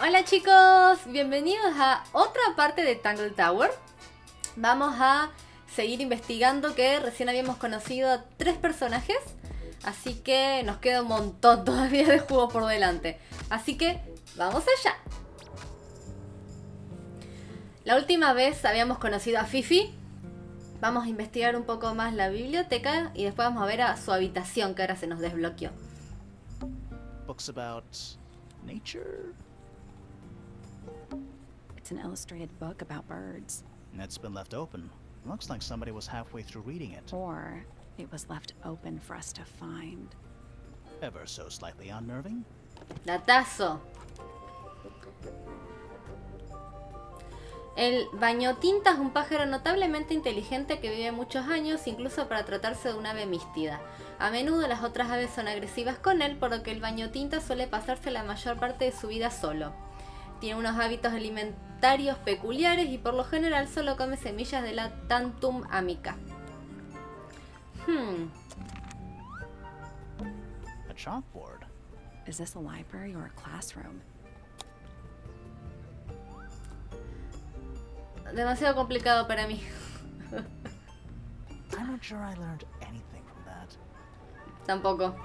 Hola chicos, bienvenidos a otra parte de Tangle Tower. Vamos a seguir investigando, que recién habíamos conocido a 3 personajes, así que nos queda un montón todavía de juego por delante. Así que vamos allá. La última vez habíamos conocido a Fifi. Vamos a investigar un poco más la biblioteca y después vamos a ver a su habitación, que ahora se nos desbloqueó. Books about nature? It's an illustrated book about birds. It's been left open. Looks like somebody was halfway through reading it. Or it was left open for us to find. Ever so slightly unnerving? Datazo. El bañotinta es un pájaro notablemente inteligente que vive muchos años, incluso para tratarse de un ave místida. A menudo las otras aves son agresivas con él, por lo que el bañotinta suele pasarse la mayor parte de su vida solo. Tiene unos hábitos alimentarios peculiares y por lo general solo come semillas de la Tantum amica. A chalkboard? Is this a library or a classroom? Demasiado complicado para mí. I'm not sure I learned anything from that. Tampoco.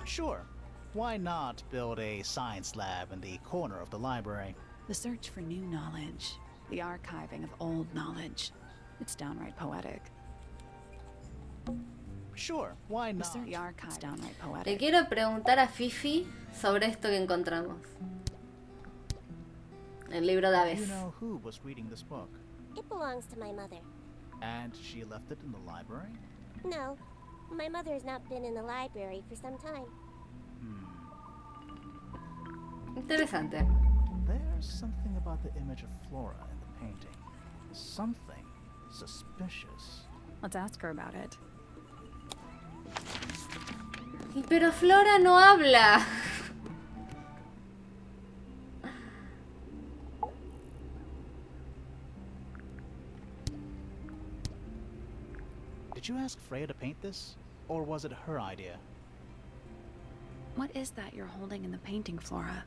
Sure. Why not build a science lab in the corner of the library? The search for new knowledge. The archiving of old knowledge. It's downright poetic. Sure, why The not? search archives downright Le poetic. quiero preguntar a Fifi sobre esto que encontramos. El libro de Do aves. you know who was reading this book? It belongs to my mother. And she left it in the library? No, my mother has not been in the library for some time. Interesante. There's something about the image of Flora in the painting. Something suspicious. Let's ask her about it. Pero Flora no habla. Did you ask Freya to paint this? Or was it her idea? What is that you're holding in the painting, Flora?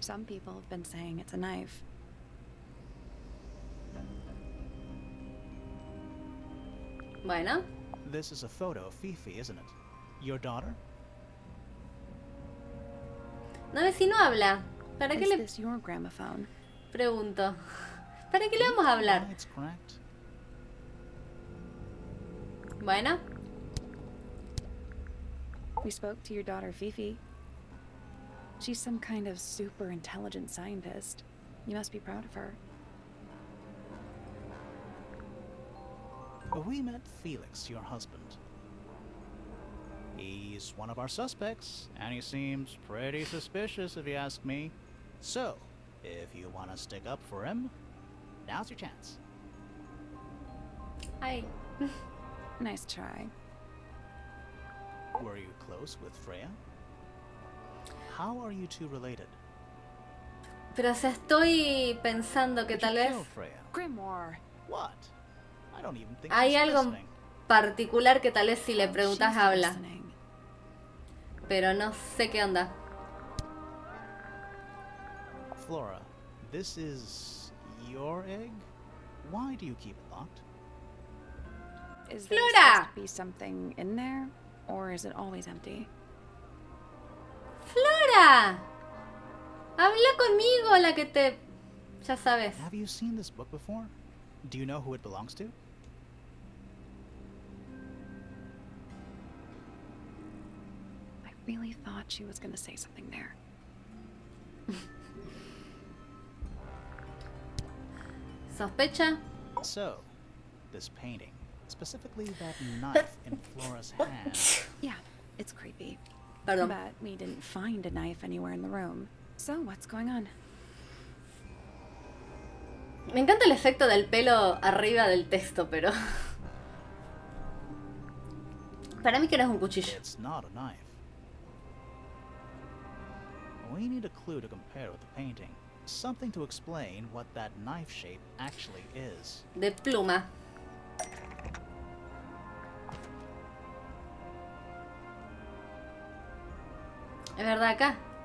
Some people have been saying it's a knife. Bueno. This is a photo of Fifi, isn't it? Your daughter? No ve si no habla. ¿Para qué Is le this your gramophone? pregunto? ¿Para qué le vamos a hablar? Why it's cracked? Bueno. We spoke to your daughter, Fifi. She's some kind of super intelligent scientist. You must be proud of her. We met Felix, your husband. He's one of our suspects, and he seems pretty suspicious if you ask me. So, if you want to stick up for him, now's your chance. Ay. Nice try. Were you close with Freya? How are you two related? Pero o sea, estoy pensando que Did tal you vez kill Freya? Grimoire. What? I don't even think hay she's algo listening. particular que tal vez si le preguntas She's habla. listening. Pero no sé qué onda. Flora, this is your egg? Why do you keep it locked? Is there Flora! supposed to be something in there? Or is it always empty? ¡Flora! Habla conmigo, la que te... Ya sabes. Have you seen this book before? Do you know who it belongs to? I really thought she was gonna say something there. ¿Sospecha? So, this painting, specifically that knife in Flora's hand. Yeah, it's creepy. Perdón. But we didn't find a knife anywhere in the room. So, what's going on? Me encanta el efecto del pelo arriba del texto, pero... Para mí que no es un cuchillo. It's not a knife. We need a clue to compare with the painting. Something to explain what that knife shape actually is. De pluma. Es verdad acá.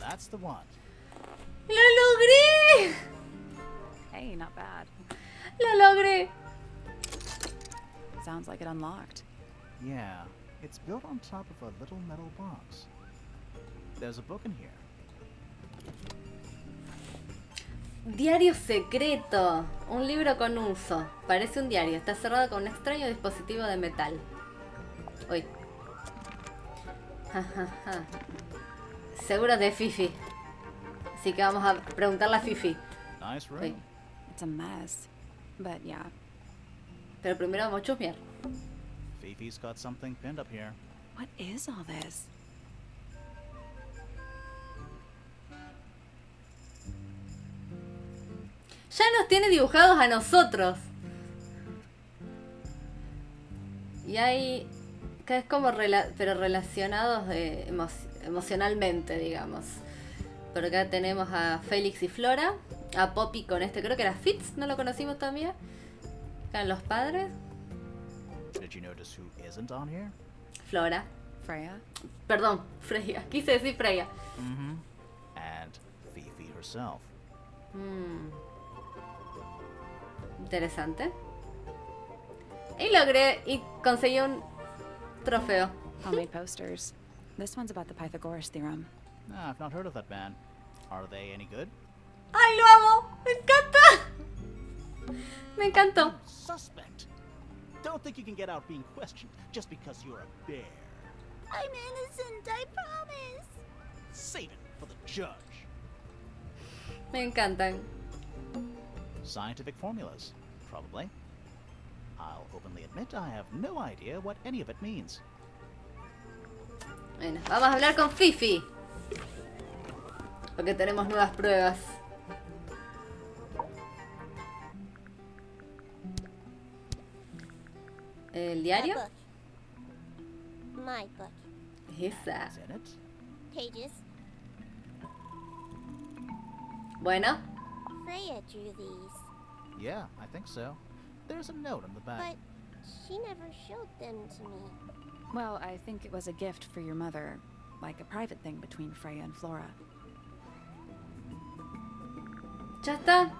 That's the one. ¡Lo logré! Hey, not bad. ¡Lo logré! Sounds like it unlocked. Yeah, it's built on top of a little metal box. There's a book in here. Diario secreto. Un libro con uso. Parece un diario. Está cerrado con un extraño dispositivo de metal. Uy. Seguro es de Fifi. Así que vamos a preguntarle a Fifi. Nice room. Uy. It's a mess. But yeah. Pero primero vamos a chusmear. Fifi's got something pinned up here. What is all this? Ya nos tiene dibujados a nosotros. Y hay... que es como pero relacionados emocionalmente, digamos. Por acá tenemos a Félix y Flora. A Poppy con este, creo que era Fitz, no lo conocimos todavía. Acá los padres. Did you notice who isn't on here? Flora. Freya? Perdón, Freya. Quise decir Freya. Mm-hmm. And Fifi herself. Interesante. Y logré y conseguí un trofeo. Homemade posters. This one's about the Pythagoras theorem. Ah, I've not heard of that band. Are they any good? ¡Ay, lo amo! ¡Me encanta! Me encantó. Suspect. Don't think you can get out being questioned just because you're a bear. I'm innocent, I promise. Save it for the judge. Me encantan. Scientific formulas, probably. I'll openly admit I have no idea what any of it means. Bueno, vamos a hablar con Fifi. Porque tenemos nuevas pruebas. ¿El A diario? book. My book. Esa. Is in it? Pages. Bueno. Freya drew these, Yeah, I think so. There's a note on the back. but she never showed them to me. Well, I think it was a gift for your mother. Like a private thing between Freya and Flora. ¿Ya está?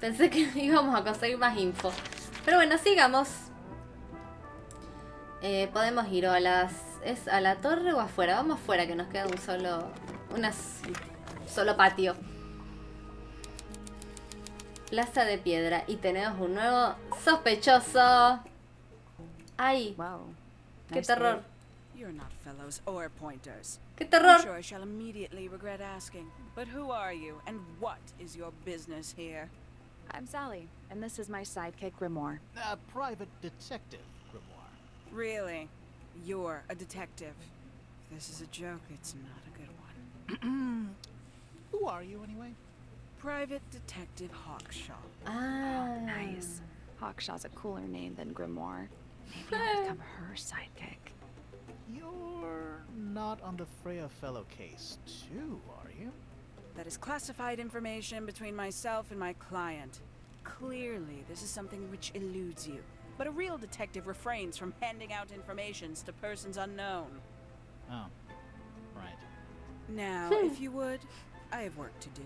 Pensé que íbamos a conseguir más info. Pero bueno, sigamos. Podemos ir o a las... ¿Es a la torre o afuera? Vamos afuera, que nos queda un solo... solo patio. Plaza de piedra. Y tenemos un nuevo sospechoso. ¡Ay! Wow. ¡Qué Nice terror! day. You're not fellows or pointers. ¡Qué I'm terror! sure I shall immediately regret asking. But who are you, and what is your business here? I'm Sally, and this is my sidekick Grimoire. A private detective, Grimoire. Really? You're a detective. If this is a joke, it's not a good one. Who are you, anyway? Private Detective Hawkshaw. Ah, Nice. Hawkshaw's a cooler name than Grimoire. Maybe I'll become her sidekick. You're not on the Freya fellow case, too, are you? That is classified information between myself and my client. Clearly, this is something which eludes you. But a real detective refrains from handing out informations to persons unknown. Oh, right. Now, if you would, I have work to do.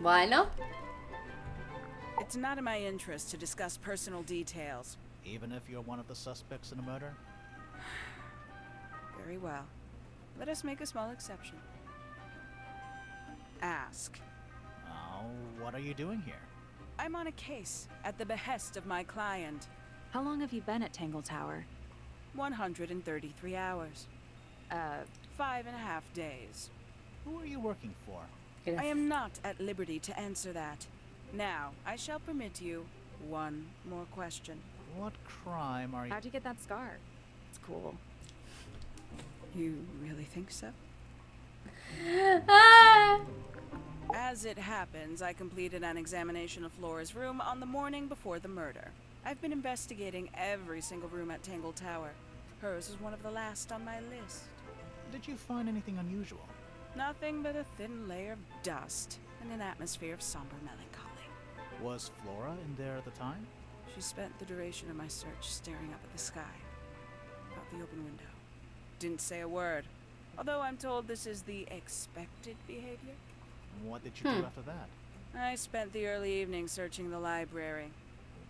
bueno. It's not in my interest to discuss personal details. Even if you're one of the suspects in a murder? Very well. Let us make a small exception. Ask. Oh, what are you doing here? I'm on a case at the behest of my client. How long have you been at Tangle Tower? 133 hours. 5.5 days. Who are you working for? I am not at liberty to answer that. Now, I shall permit you one more question. What crime are you... How'd you get that scar? It's cool. You really think so? Ah, As it happens, I completed an examination of Flora's room on the morning before the murder. I've been investigating every single room at Tangle Tower. Hers was one of the last on my list. Did you find anything unusual? Nothing but a thin layer of dust and an atmosphere of somber melancholy. Was Flora in there at the time? She spent the duration of my search staring up at the sky, out the open window. Didn't say a word, although I'm told this is the expected behavior. What did you do after that? I spent the early evening searching the library.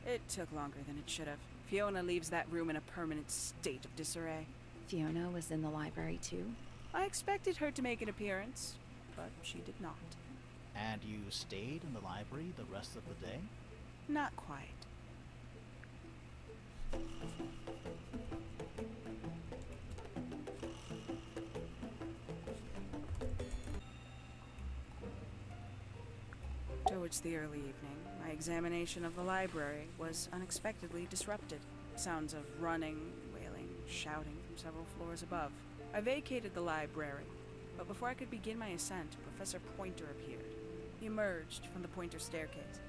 It took longer than it should have. Fiona leaves that room in a permanent state of disarray. Fiona was in the library too? I expected her to make an appearance, but she did not. And you stayed in the library the rest of the day? Not quite. Towards the early evening, my examination of the library was unexpectedly disrupted. Sounds of running, wailing, shouting from several floors above. I vacated the library, but before I could begin my ascent, Professor Pointer appeared. He emerged from the Pointer staircase,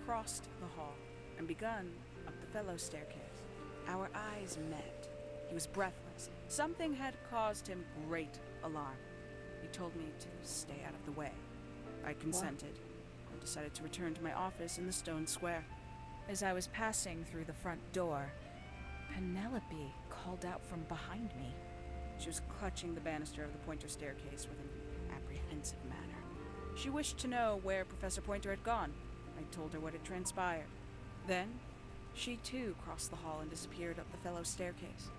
crossed the hall, and begun up the fellow staircase. Our eyes met. He was breathless. Something had caused him great alarm. He told me to stay out of the way. I consented. I decided to return to my office in the stone square. As I was passing through the front door, Penelope called out from behind me. She was clutching the banister of the Pointer staircase with an apprehensive manner. She wished to know where Professor Pointer had gone. I told her what had transpired. Then, she too crossed the hall and disappeared up the fellow staircase.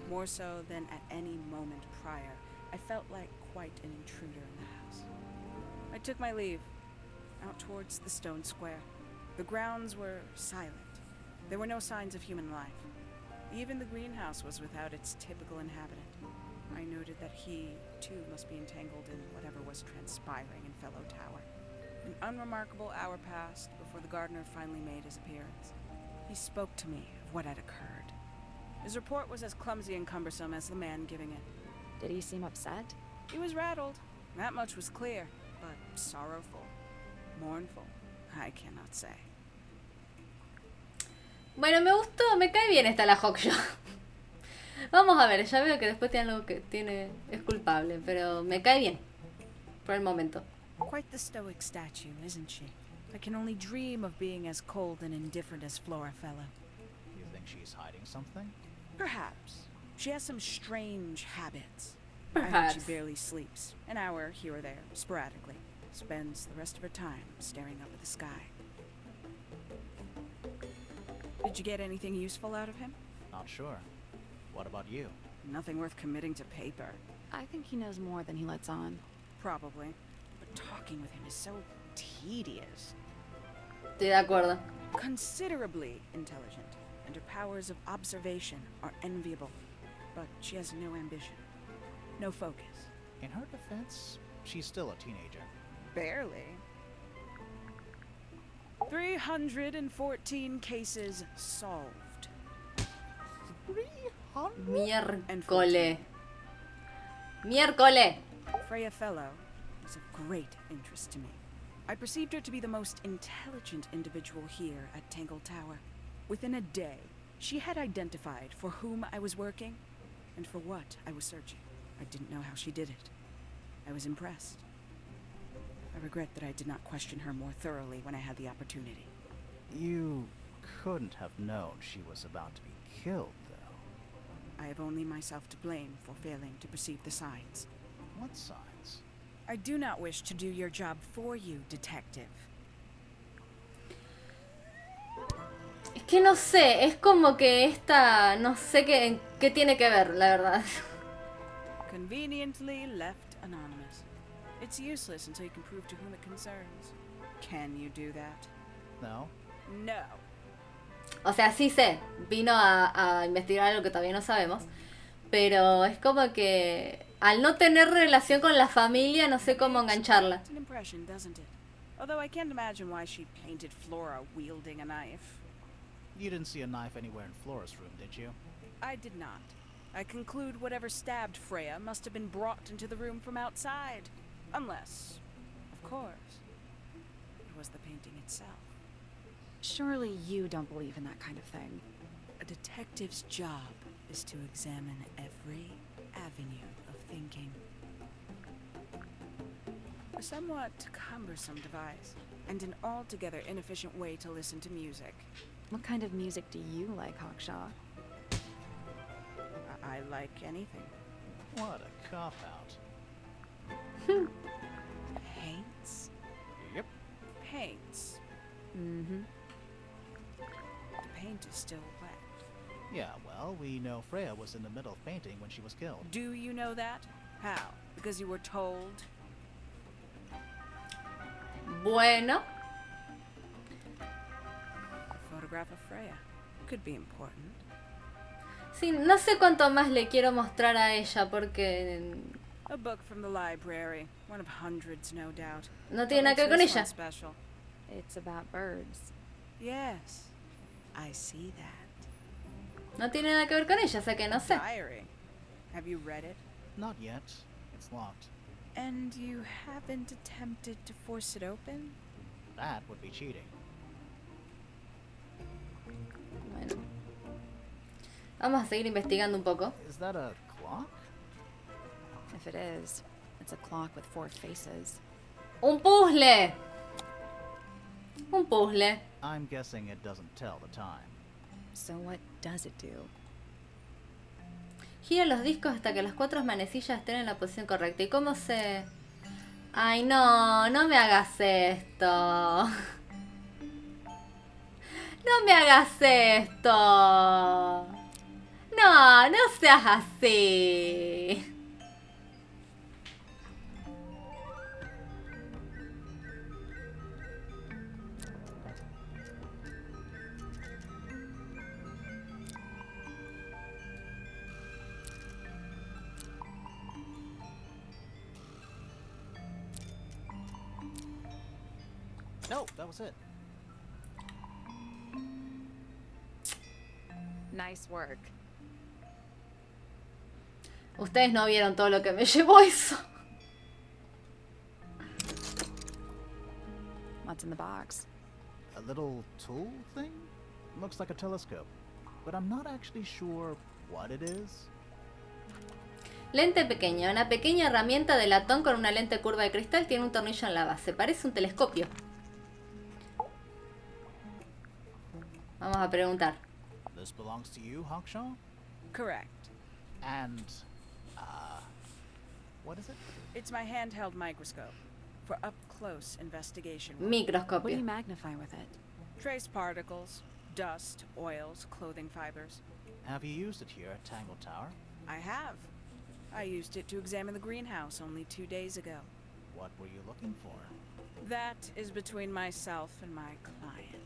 More so than at any moment prior, I felt like quite an intruder in the house. I took my leave, out towards the stone square. The grounds were silent. There were no signs of human life. Even the greenhouse was without its typical inhabitant. I noted that he, too, must be entangled in whatever was transpiring in Fellow Tower. An unremarkable hour passed before the gardener finally made his appearance. He spoke to me of what had occurred. His report was as clumsy and cumbersome as the man giving it. Did he seem upset? He was rattled. That much was clear, but sorrowful, mournful, I cannot say. Bueno, me gustó, me cae bien esta la Hokusho. Vamos a ver, ya veo que después tiene algo que es culpable, pero me cae bien por el momento. Quite the stoic statue, isn't she? I can only dream of being as cold and indifferent as Flora Fellow. You think she's hiding something? Perhaps. She has some strange habits. Perhaps. I think she barely sleeps, an hour here or there, sporadically. Spends the rest of her time staring up at the sky. Did you get anything useful out of him? Not sure. What about you? Nothing worth committing to paper. I think he knows more than he lets on. Probably. But talking with him is so tedious. Estoy de acuerdo. Considerably intelligent, and her powers of observation are enviable. But she has no ambition. No focus. In her defense, she's still a teenager. Barely. 314 cases solved. Miércoles. Miércoles. Freya Fellow is of great interest to me. I perceived her to be the most intelligent individual here at Tangle Tower. Within a day, she had identified for whom I was working and for what I was searching. I didn't know how she did it. I was impressed. I regret that I did not question her more thoroughly when I had the opportunity. You couldn't have known she was about to be killed, though. I have only myself to blame for failing to perceive the signs. What signs? I do not wish to do your job for you, detective. Es que no sé, es como que esta... No sé qué tiene que ver, la verdad. Conveniently left anonymous. It's useless until you can prove to whom it concerns. Can you do that? No? No. O sea, sí sé, vino a investigar algo que todavía no sabemos, pero es como que al no tener relación con la familia, no sé cómo engancharla. It's an impression, doesn't it? Although I can't imagine why she painted Flora wielding a knife. You didn't see a knife anywhere in Flora's room, did you? I did not. I conclude whatever stabbed Freya must have been brought into the room from outside. Unless, of course, it was the painting itself. Surely you don't believe in that kind of thing. A detective's job is to examine every avenue of thinking. A somewhat cumbersome device. and an altogether inefficient way to listen to music. What kind of music do you like, Hawkshaw? I like anything. What a cop-out. Paints? Yep. Paints. Mm-hmm. The paint is still wet. Yeah, well, we know Freya was in the middle of painting when she was killed. Do you know that? How? Because you were told? Bueno. A photograph of Freya. Could be important. Sí, no sé cuánto más le quiero mostrar a ella porque A book from the library. One of hundreds, no doubt. no tiene nada What que ver con makes this ella. one special? It's about birds. Yes, I see that. No tiene nada que ver con ella, o sea que no sé. Diary. Have you read it? Not yet. It's locked. And you haven't attempted to force it open? That would be cheating. Bueno. Vamos a seguir investigando un poco. Is that a clock? If it is, it's a clock with 4 faces. ¡Un puzzle! Un puzzle. I'm guessing it doesn't tell the time. So what does it do? Gira los discos hasta que las 4 manecillas estén en la posición correcta. ¿Y cómo se...? Ay, no, no me hagas esto. No me hagas esto. No, no seas así. No, that was it. Nice work. Ustedes no vieron todo lo que me llevó eso. What's in the box? A little tool thing? Looks like a telescope. But I'm not actually sure what it is. Lente pequeña. Una pequeña herramienta de latón con una lente curva de cristal. Tiene un tornillo en la base. Parece un telescopio. Vamos a preguntar. This belongs to you, Hawkshaw? Correct. And, what is it? It's my handheld microscope for up-close investigation. What do you Microscopio. magnify with it? Trace particles, dust, oils, clothing fibers. Have you used it here at Tangle Tower? I have. I used it to examine the greenhouse only 2 days ago. What were you looking for? That is between myself and my client.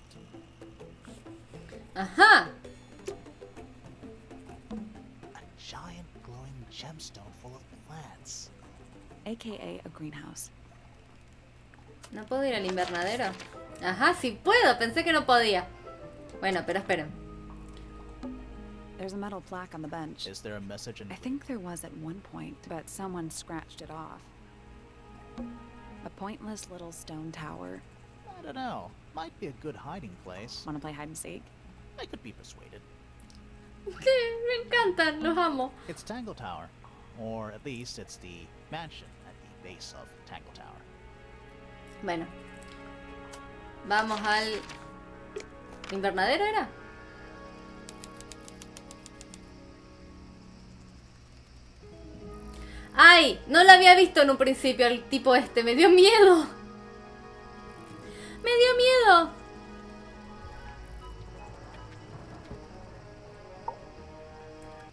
Ajá. A giant glowing gemstone full of plants. AKA a greenhouse. ¿No puedo ir al invernadero? Ajá, sí puedo. Pensé que no podía. Bueno, pero esperen. There's a metal plaque on the bench. Is there a message in... I think there was at one point, but someone scratched it off. A pointless little stone tower. I don't know. Might be a good hiding place. Wanna play hide and seek? I could be persuaded. Me encantan, los amo. It's Tangle Tower. Or at least it's the mansion at the base of Tangle Tower. Bueno. Vamos al... ¿Invernadero era? ¡Ay! No lo había visto en un principio el tipo este. Me dio miedo. Me dio miedo.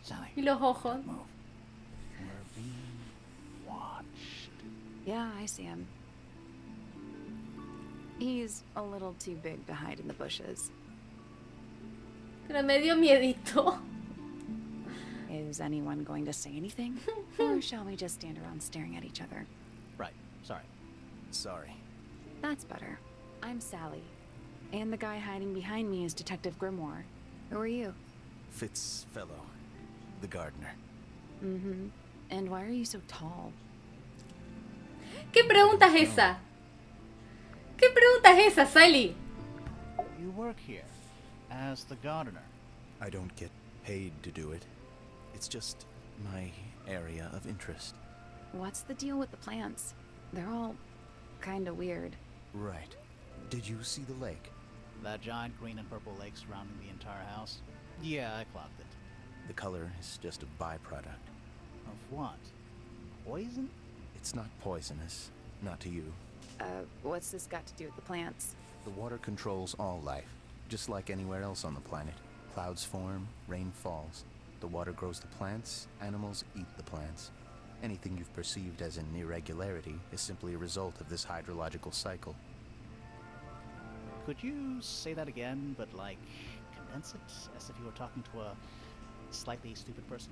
Sally, Y los ojos. move. We're being watched. Yeah, I see him. He's a little too big to hide in the bushes. Pero me dio miedito. Is anyone going to say anything? Or shall we just stand around staring at each other? Right. Sorry. Sorry. That's better. I'm Sally. And the guy hiding behind me is Detective Grimoire. Who are you? Fitzfellow, the gardener. Mm-hmm. And why are you so tall? ¿Qué pregunta es esa? ¿Qué pregunta es esa, Sally? You work here as the gardener. I don't get paid to do it. It's just my area of interest. What's the deal with the plants? They're all kinda weird. Right. Did you see the lake? That giant green and purple lake surrounding the entire house? Yeah, I clocked it. The color is just a byproduct. Of what? Poison? It's not poisonous. Not to you. What's this got to do with the plants? The water controls all life, just like anywhere else on the planet. Clouds form, rain falls. The water grows the plants, animals eat the plants. Anything you've perceived as an irregularity is simply a result of this hydrological cycle. Could you say that again, but like condense it as if you were talking to a slightly stupid person?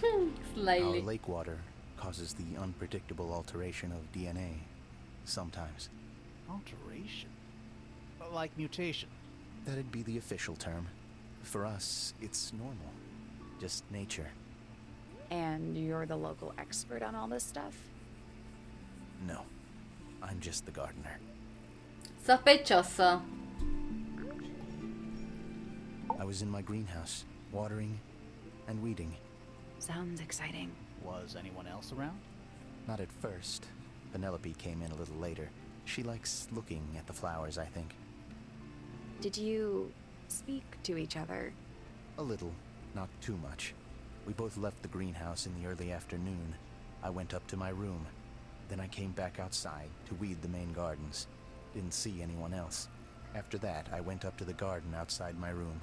Our Slightly. lake water causes the unpredictable alteration of DNA. Sometimes. Alteration? Like mutation? That'd be the official term. For us, it's normal. Just nature. And you're the local expert on all this stuff? No. I'm just the gardener. Sospechoso. I was in my greenhouse, watering and weeding. Sounds exciting. Was anyone else around? Not at first. Penelope came in a little later. She likes looking at the flowers, I think. Did you speak to each other? A little, not too much. We both left the greenhouse in the early afternoon. I went up to my room. Then I came back outside to weed the main gardens. Didn't see anyone else. After that, I went up to the garden outside my room.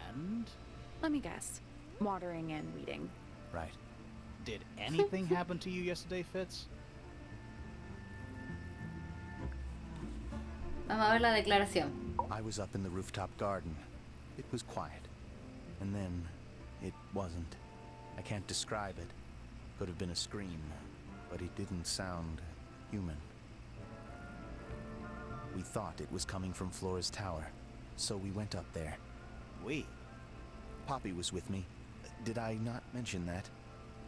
And? Let me guess. Watering and weeding. Right. Did anything happen to you yesterday, Fitz? Vamos a ver la declaración. I was up in the rooftop garden. It was quiet. And then, it wasn't. I can't describe it. Could have been a scream, but it didn't sound human. We thought it was coming from Flora's tower, so we went up there. We? Poppy was with me. Did I not mention that?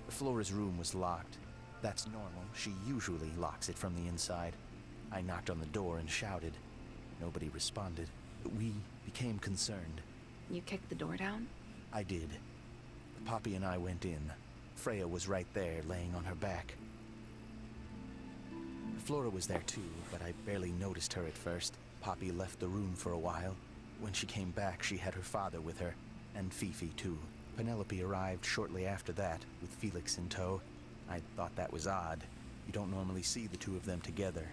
Flora's room was locked. That's normal. She usually locks it from the inside. I knocked on the door and shouted. Nobody responded. We became concerned. You kicked the door down? I did. Poppy and I went in. Freya was right there, laying on her back. Flora was there too, but I barely noticed her at first. Poppy left the room for a while. When she came back, she had her father with her, and Fifi too. Penelope arrived shortly after that, with Felix in tow. I thought that was odd. You don't normally see the two of them together.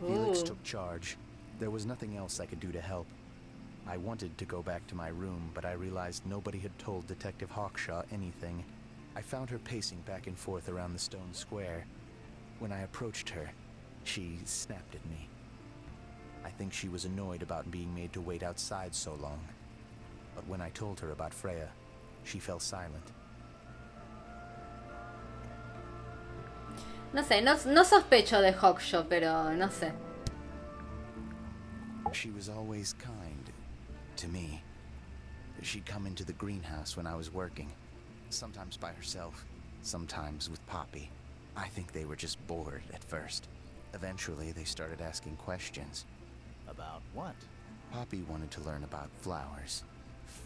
Felix Ooh. took charge. There was nothing else I could do to help. I wanted to go back to my room, but I realized nobody had told Detective Hawkshaw anything. I found her pacing back and forth around the stone square. When I approached her, she snapped at me. I think she was annoyed about being made to wait outside so long. But when I told her about Freya, she fell silent. No sé, no sospecho de Hawkshaw, pero no sé. She was always kind to me. She'd come into the greenhouse when I was working, sometimes by herself, sometimes with Poppy. I think they were just bored at first. Eventually, they started asking questions. About what? Poppy wanted to learn about flowers.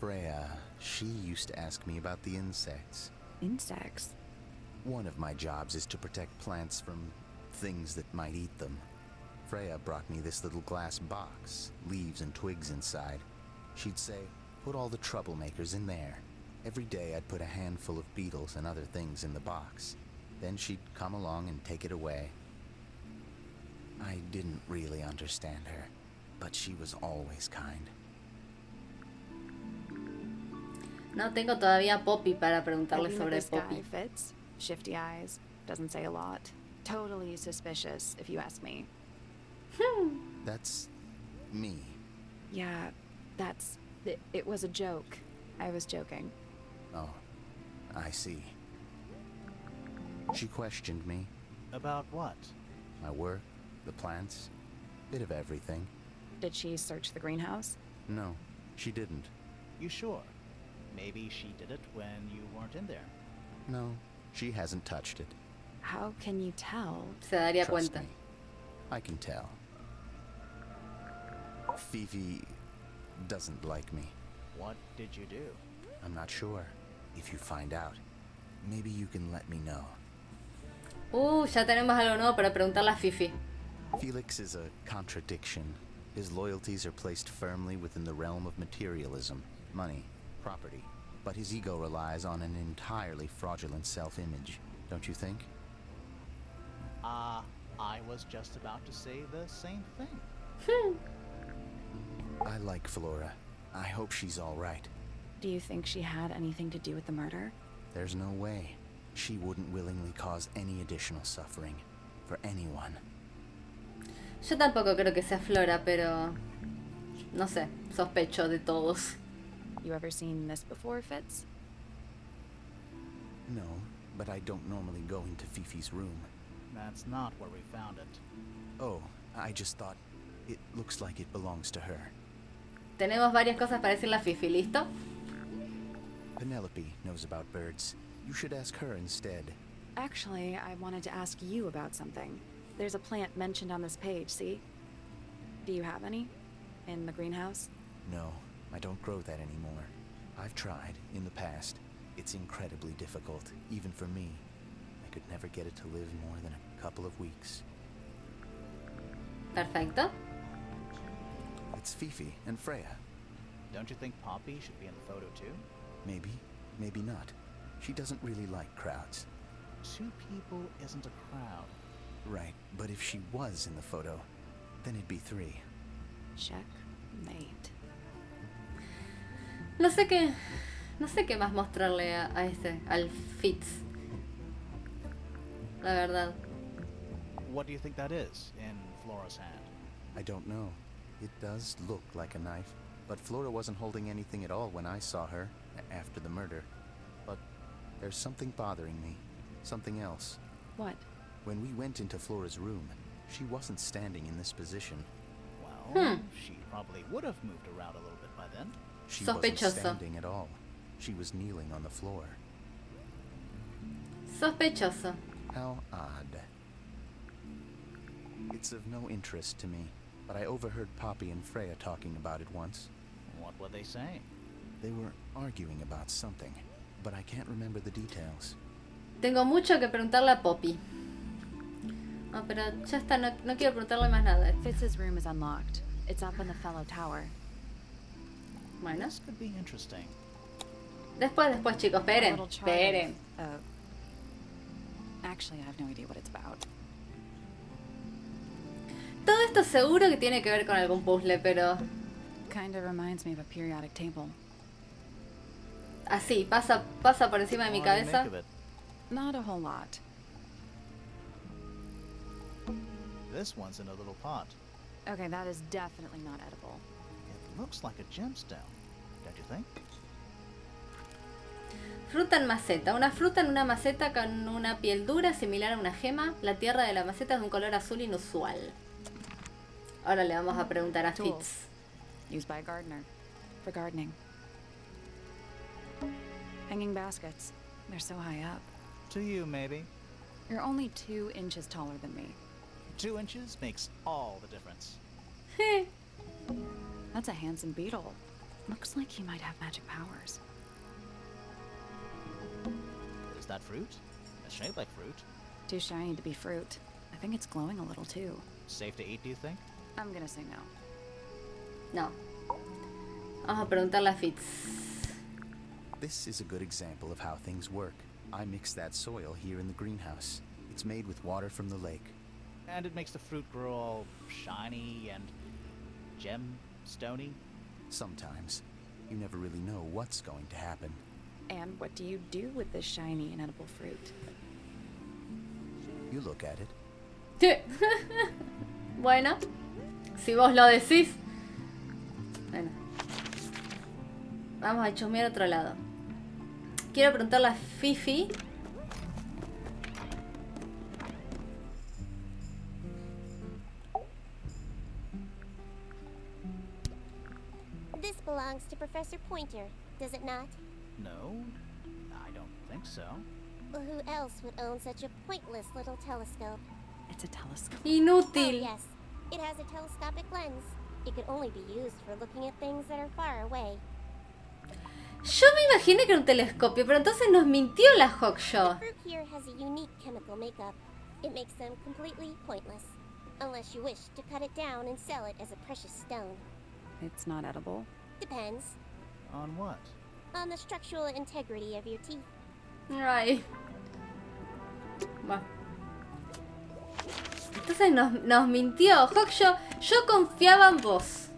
Freya, she used to ask me about the insects. Insects? One of my jobs is to protect plants from things that might eat them. Freya brought me this little glass box, leaves and twigs inside. She'd say, put all the troublemakers in there. Every day I'd put a handful of beetles and other things in the box. Then she'd come along and take it away. I didn't really understand her, but she was always kind. No tengo todavía Poppy para preguntarle Looking at sobre this Poppy. guy, Fitz. Shifty eyes. Doesn't say a lot. Totally suspicious, if you ask me. That's me. Yeah, that's... It was a joke. I was joking. Oh, I see. She questioned me. About what? My work, the plants, bit of everything. Did she search the greenhouse? No, she didn't. You sure? Maybe she did it when you weren't in there. No, she hasn't touched it. How can you tell? Se daría Trust cuenta. me, I can tell. Fifi doesn't like me. What did you do? I'm not sure. If you find out, maybe you can let me know. Ya tenemos algo nuevo para preguntarle a Fifi. Felix is a contradiction. His loyalties are placed firmly within the realm of materialism, money, property. But his ego relies on an entirely fraudulent self-image, don't you think? I was just about to say the same thing. I like Flora. I hope she's all right. Do you think she had anything to do with the murder? There's no way. She wouldn't willingly cause any additional suffering for anyone. Yo tampoco creo que sea Flora, pero... no sé, sospecho de todos. You ever seen this before, Fitz? No, but I don't normally go into Fifi's room. That's not where we found it. Oh, I just thought it looks like it belongs to her. Tenemos varias cosas para decirle a Fifi, ¿listo? Penelope knows about birds. You should ask her instead. Actually, I wanted to ask you about something. There's a plant mentioned on this page, see? Do you have any? In the greenhouse? No, I don't grow that anymore. I've tried in the past. It's incredibly difficult, even for me. I could never get it to live more than a couple of weeks. Perfecto. It's Fifi and Freya. Don't you think Poppy should be in the photo too? Maybe, maybe not. She doesn't really like crowds. 2 people isn't a crowd. Right, but if she was in the photo, then it'd be 3. Checkmate. No sé qué más mostrarle al Fitz. La verdad. What do you think that is in Flora's hand? I don't know. It does look like a knife, but Flora wasn't holding anything at all when I saw her after the murder. But there's something bothering me. Something else. What? When we went into Flora's room, she wasn't standing in this position. Well, she probably would have moved around a little bit by then. She wasn't Sospechoso. standing at all. She was kneeling on the floor. Sospechoso. How odd. It's of no interest to me, but I overheard Poppy and Freya talking about it once. What were they saying? They were arguing about something, but I can't remember the details. Tengo mucho que preguntarle a Poppy. No, pero ya está, no quiero preguntarle más nada. Fitz's room is unlocked. It's up in the fellow tower. Bueno, This could be interesting. después chicos, A esperen, little chart esperen. of, actually, I have no idea what it's about. Todo esto seguro que tiene que ver con algún puzzle, pero Kinda reminds me of a periodic table. así, pasa por encima de mi What do you cabeza. make of it? Not a whole lot. This one's in a little pot. Okay, that is definitely not edible. It looks like a gemstone, don't you think? Fruta en maceta. Una fruta en una maceta con una piel dura similar a una gema. La tierra de la maceta es de un color azul inusual. Ahora le vamos a preguntar a Tools. Fitz. Used by a gardener. For gardening. Hanging baskets. They're so high up. To you, maybe. You're only 2 inches taller than me. 2 inches makes all the difference. That's a handsome beetle. Looks like he might have magic powers. Is that fruit? It's shaped like fruit. Too shiny to be fruit. I think it's glowing a little too. Safe to eat, do you think? I'm gonna say no. No. Vamos a preguntarle a Fitz. This is a good example of how things work. I mix that soil here in the greenhouse. It's made with water from the lake. And it makes the fruit grow all shiny and gem-stony. Sometimes, you never really know what's going to happen. And what do you do with this shiny, inedible fruit? You look at it. Sí. Bueno, si vos lo decís. Bueno. Vamos a chusmear otro lado. Quiero preguntarle a Fifi. This belongs to Professor Pointer, does it not? No, I don't think so. Well, who else would own such a pointless little telescope? It's a telescope. Oh, Inútil. yes. It has a telescopic lens. It could only be used for looking at things that are far away. Yo me imaginé que era un telescopio, pero entonces nos mintió la Hawkshaw. The fruit here has a unique chemical makeup. It makes them completely pointless. Unless you wish to cut it down and sell it as a precious stone. It's not edible. Depends On what? on the structural integrity of your teeth. Ay. Va. Entonces nos mintió. Hawk, yo confiaba en vos.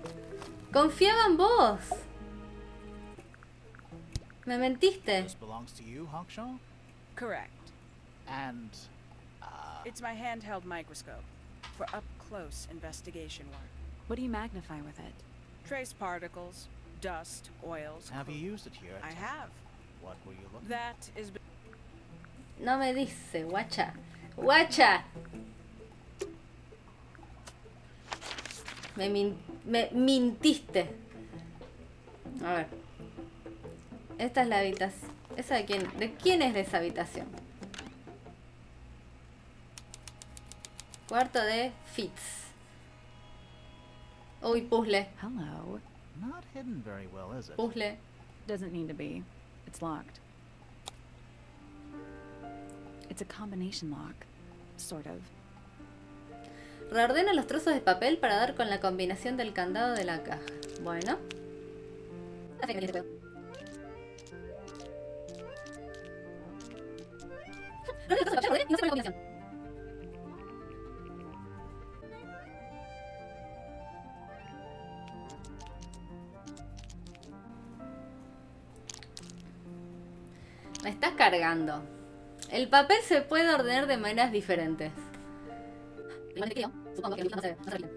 Confiaba en vos. Me mentiste. This belongs to you, Hawkshaw? Correct. And, It's my handheld microscope for up-close investigation work. What do you magnify with it? Trace particles, dust, oils. have you used it here? I have. What were you looking That is No me dice, guacha. Guacha. Me mintiste. A ver. Esta es la habitación. ¿Esa de quién? ¿De quién es esa habitación? Cuarto de Fitz. Uy, puzzle. Hello. Not hidden very well, is it? Puzzle. Doesn't need to be. It's locked. It's a combination lock. Sort of. Reordena los trozos de papel para dar con la combinación del candado de la caja. Bueno. Me estás cargando. El papel se puede ordenar de maneras diferentes. Igual te supongo que no se repite.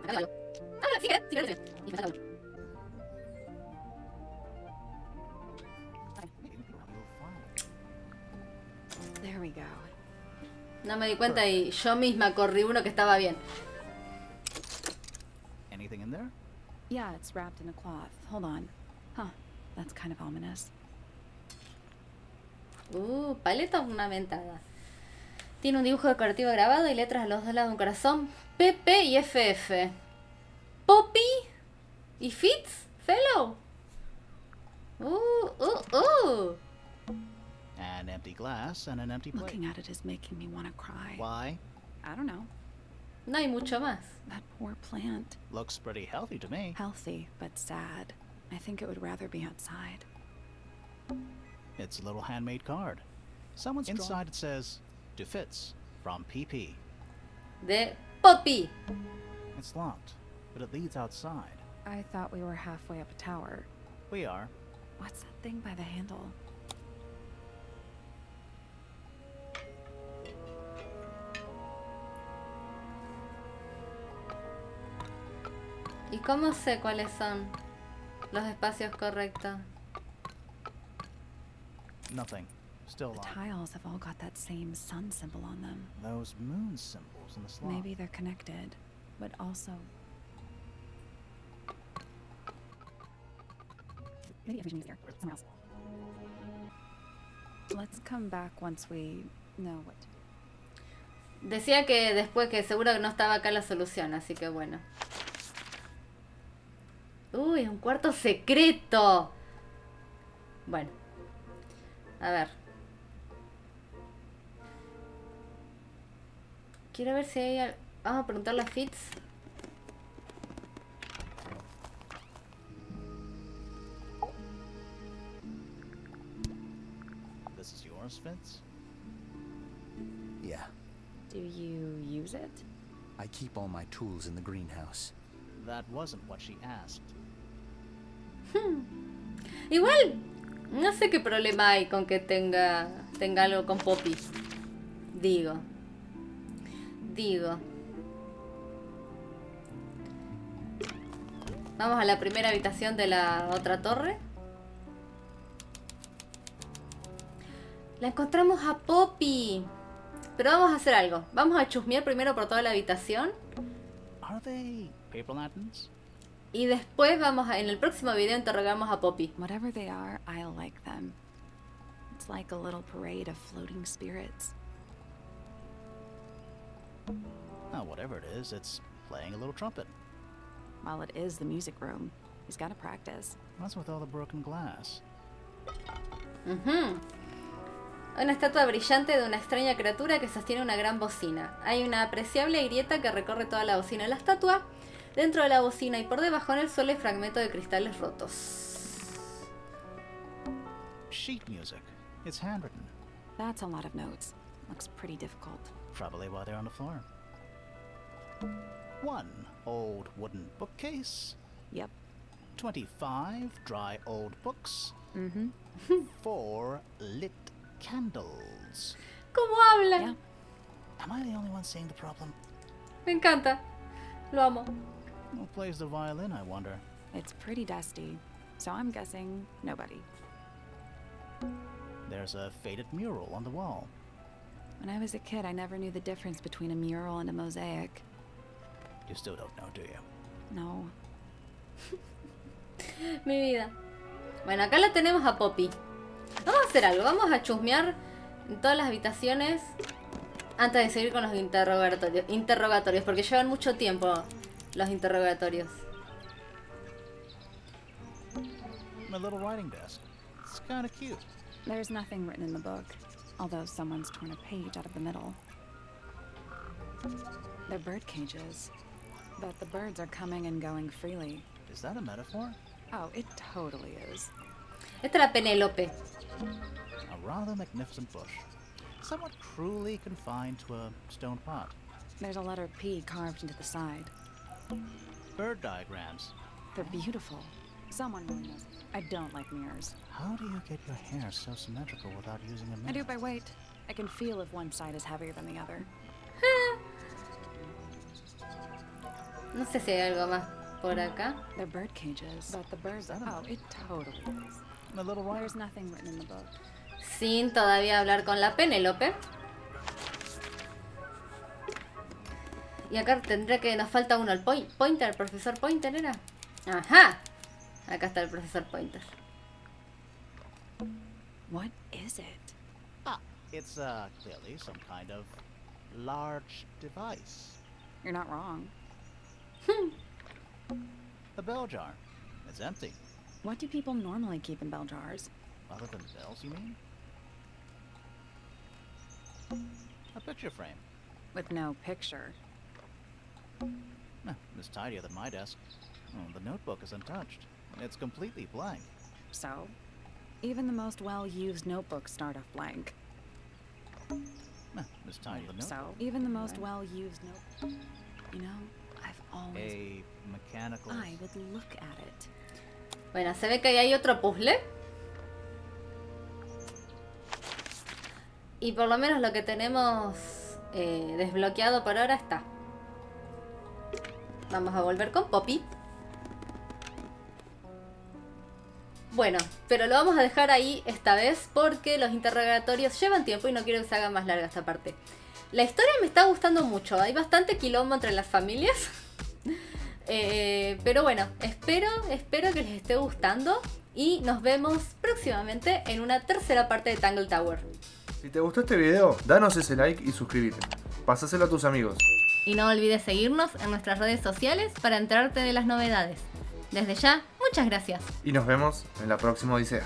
Acá hay algo. Ah, sí, sí, sí. Y me falta algo. There we go. No me di cuenta y yo misma corrí uno que estaba bien. Anything in there? Yeah, it's wrapped in a cloth. Hold on. Huh. That's kind of ominous. Paleta ornamentada. Tiene un dibujo decorativo grabado y letras a los dos lados de un corazón. PP y FF. Poppy y Fitz Fellow. An empty glass and an empty plate. Looking at it is making me want to cry. Why? I don't know. No hay mucho más. That poor plant. Looks pretty healthy to me. Healthy, but sad. I think it would rather be outside. It's a little handmade card. Someone's inside it says, to Fitz, from PP. De Poppy. It's locked, but it leads outside. I thought we were halfway up a tower. We are. What's that thing by the handle? ¿Y cómo sé cuáles son los espacios correctos? Nothing. Still The locked. tiles have all got that same sun symbol on them. Those moon symbols in the slot. Maybe they're connected, but also... Maybe everything is here, somewhere else. Let's come back once we know what. Decía que después que seguro que no estaba acá la solución, así que bueno. Uy, un cuarto secreto. Bueno. A ver. Quiero ver si hay... Vamos a preguntarle a Fitz. This is yours, Fitz? Yeah, Do you use it? I keep all my tools in the greenhouse. That wasn't what she asked. Igual, no sé qué problema hay con que tenga algo con Poppy. Digo. Vamos a la primera habitación de la otra torre. La encontramos a Poppy. Pero vamos a hacer algo. Vamos a chusmear primero por toda la habitación. Are they paper lanterns? Y después en el próximo video interrogamos a Poppy. Whatever they are, I like them. It's like a little parade of floating spirits. Oh, whatever it is, it's playing a little trumpet. While it is the music room, he's got to practice. What's with all the broken glass? Una estatua brillante de una extraña criatura que sostiene una gran bocina. Hay una apreciable grieta que recorre toda la bocina de la estatua. Dentro de la bocina y por debajo en el suelo hay fragmentos de cristales rotos. Sheet music. It's handwritten. That's a lot of notes. Looks pretty difficult. Probably why they're on the floor. 1 old wooden bookcase. Yep. 25 dry old books. 4 lit candles. ¿Cómo habla? Yeah. Am I the only one seeing the problem? Me encanta. Lo amo. Who plays the violin, I wonder? It's pretty dusty, so I'm guessing nobody. There's a faded mural on the wall. When I was a kid, I never knew the difference between a mural and a mosaic. You still don't know, do you? No. Mi vida. Bueno, acá la tenemos a Poppy. Vamos a hacer algo. Vamos a chusmear en todas las habitaciones antes de seguir con los interrogatorios, porque llevan mucho tiempo los interrogatorios. My little writing desk. It's kind of cute. There's nothing written in the book, although someone's torn a page out of the middle. They're bird cages, but the birds are coming and going freely. Is that a metaphor? Oh, it totally is. Esta era Penélope. A rather magnificent bush. Somewhat cruelly confined to a stone pot. There's a letter P carved into the side. Bird diagrams. They're beautiful. Someone really knows. I don't like mirrors. How do you get your hair so symmetrical without using a mirror? I do it by weight. I can feel if one side is heavier than the other. No sé si hay algo más por acá. They're bird cages, but the birds are... Oh, it totally is. My little writing. There's nothing written in the book. Sin todavía hablar con la Penélope. Y acá tendría que... Nos falta uno, el Pointer, el profesor Pointer era. Ajá. Acá está el profesor Pointer. What is it? Ah, it's clearly some kind of large device. You're not wrong. The bell jar. It's empty. What do people normally keep in bell jars? Other than bells, you mean? A picture frame. With no picture. It's tidier than my desk. Oh, the notebook is untouched. It's completely blank. So, even the most well-used notebooks start off blank. It's tidier than So, even the most well-used notebook... You know, I've always... A mechanical... I would look at it. Bueno, se ve que ahí hay otro puzzle. Y por lo menos lo que tenemos desbloqueado por ahora está. Vamos a volver con Poppy. Bueno, pero lo vamos a dejar ahí esta vez porque los interrogatorios llevan tiempo y no quiero que se haga más larga esta parte. La historia me está gustando mucho, hay bastante quilombo entre las familias. Pero bueno, espero que les esté gustando y nos vemos próximamente en una tercera parte de Tangle Tower. Si te gustó este video, danos ese like y suscríbete. Pásaselo a tus amigos. Y no olvides seguirnos en nuestras redes sociales para enterarte de las novedades. Desde ya, muchas gracias. Y nos vemos en la próxima Odisea.